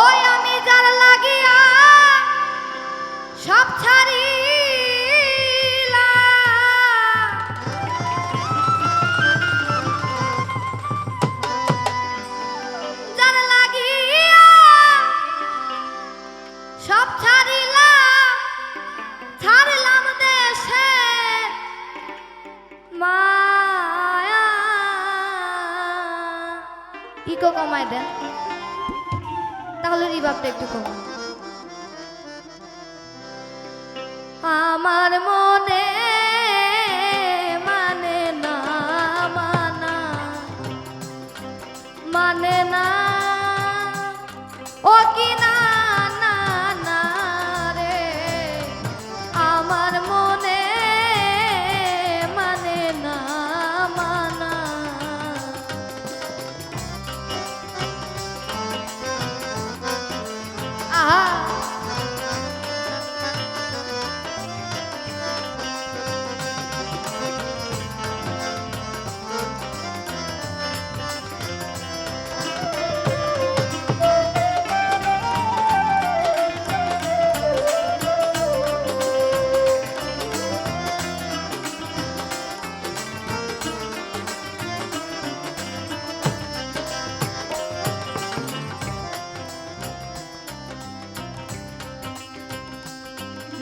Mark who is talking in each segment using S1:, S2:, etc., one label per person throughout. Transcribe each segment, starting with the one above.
S1: ওই আমি যার লাগিয়া সব ছাড়িলাম, যার লাগিয়া সব ছাড়িলাম, ছাড়লাম দেশের মায়া। ইকো কমায় দেন তাহলে রিভাবটা একটু কমান। আমার মনে মানে না, মানা মানে না, ও কি না না না রে, আমার মনে মানে না মানা। আহা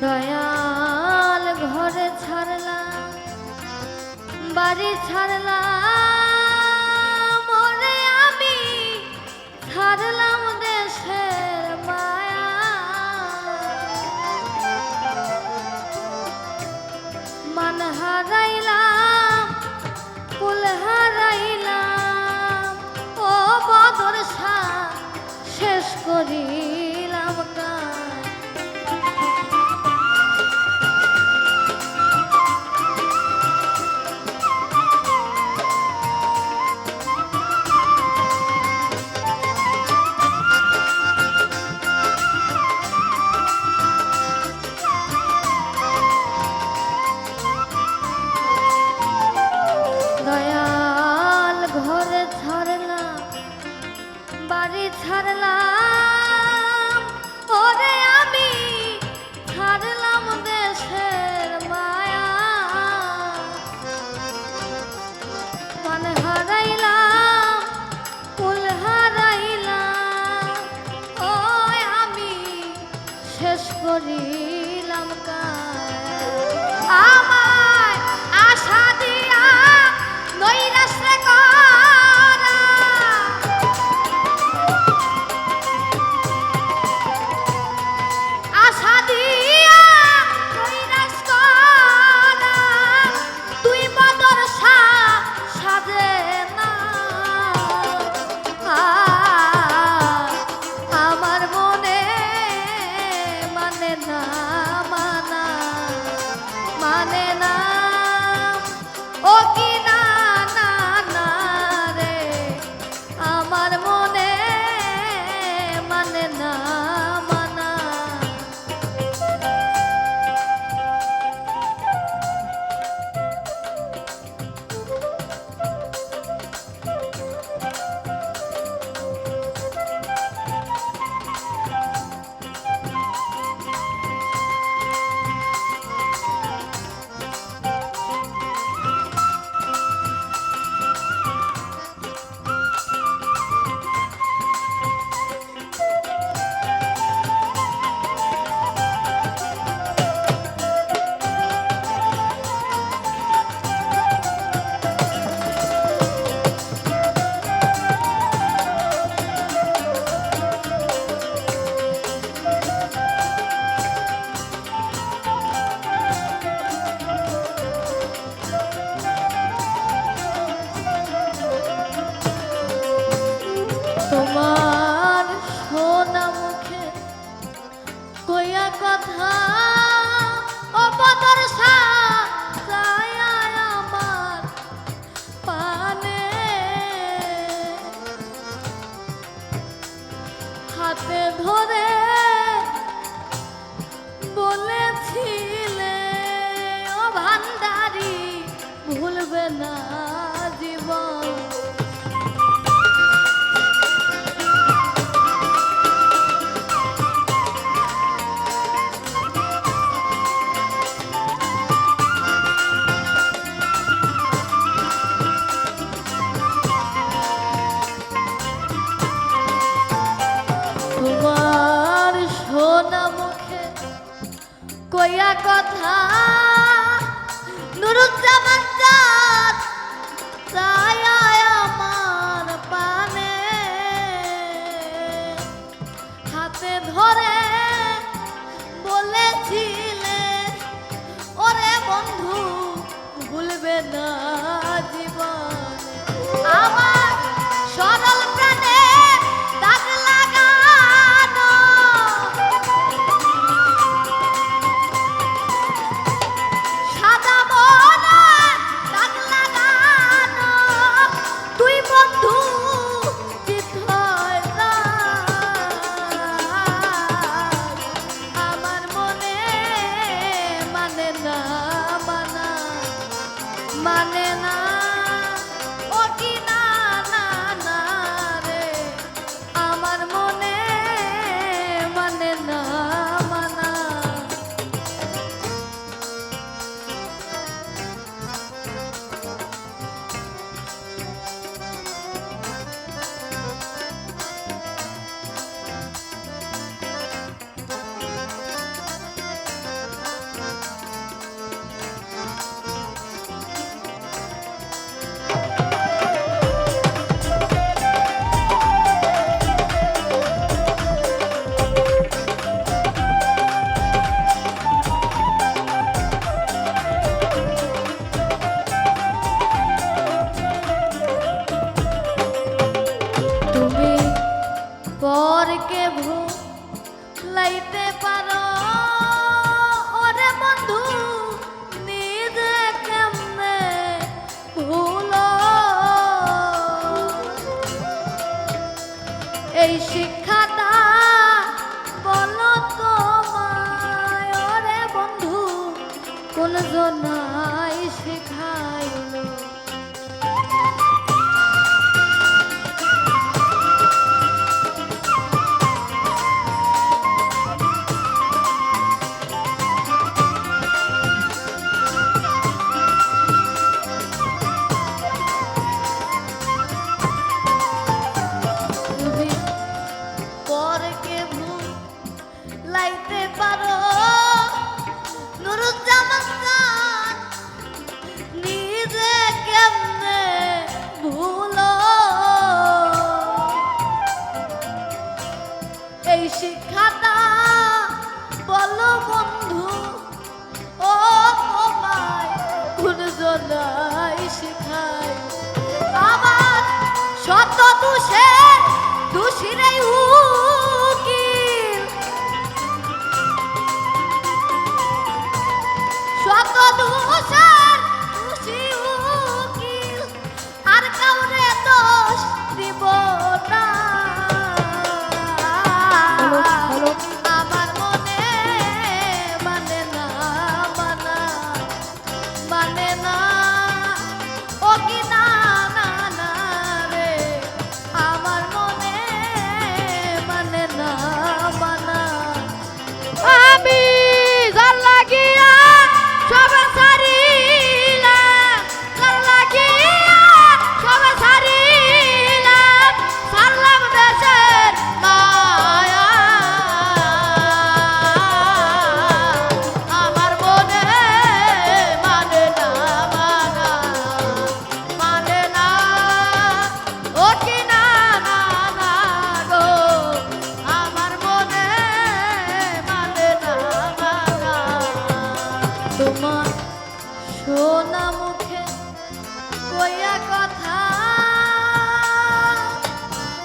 S1: দয়াল ঘরে ছাড়লাম, বাড়ি ছাড়লাম, ওরে আমি ছাড়লাম দেশের মায়া। মান হারাইলাম, কুল হারাইলাম, ও বদর শাহ শেষ করিলাম কাজ। বাড়ি ছাড়লাম, ওরে আমি ছাড়লাম দেশের মায়া। মান হারাইলাম, কুল হারাইলাম, ওই আমি শেষ করিলাম কাজ। আমায় আশা দিয়া নৈরাশ করা, মানে না, ও কি না না না রে, আমার মনে মানে না মানা। তোমার সোনা মুখে কইয়া কথা, ও বদর শাহ আমার পানে, হাতে ধরে বলেছিলে ও ভান্ডারি ভুলবে না জীবন। কইয়া কথা নুরুজ্জামান চাঁদ ছায়া আমার পানে হাতে ধরে বলেছিলে ওরে বন্ধু ভুলবে না জীবনে আমার সরল প্রাণে দাগ লাগানো সাদা মনে দাগ লাগানো তুই বন্ধু চিত হয় না আমার মনে মানে না মানা মানে না ও কি না না না রে আমার মনে মানে না মানা তুমি পরকে ভুলাইতে পারো ওরে বন্ধু নিজে কেমনে ভুলো এই শিক্ষাটা বলো তোমায় ওরে বন্ধু কোন জনাই শিখাইলো লাইতে পারো নুরুজ্জামান চাঁদ নিজে কেমনে ভুলো এই শিক্ষাটা বলো বন্ধু ও তোমায় কোন জনাই শিখায় আমার শত দোষের দোষীরে উকিল শত দোষের দোষী উকিল আর কাউরে দোষ দিব না আমার মনে মানে না মানা মানে না ও কি না না না রে আমার মনে মানে না মানা আমি জান লাগিয়া সবে সারিলাম জান লাগিয়া সবে সারিলাম সারলাম দেশের মায়া আমার মনে মানে না মানা মানে না ও কি না না না গো আমার মনে মানে না মানা তোমার সোনা মুখে কইয়া কথা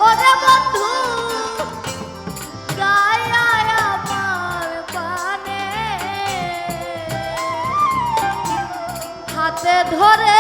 S1: ওরে বন্ধু গায়া আমার পানে হাতে ধরে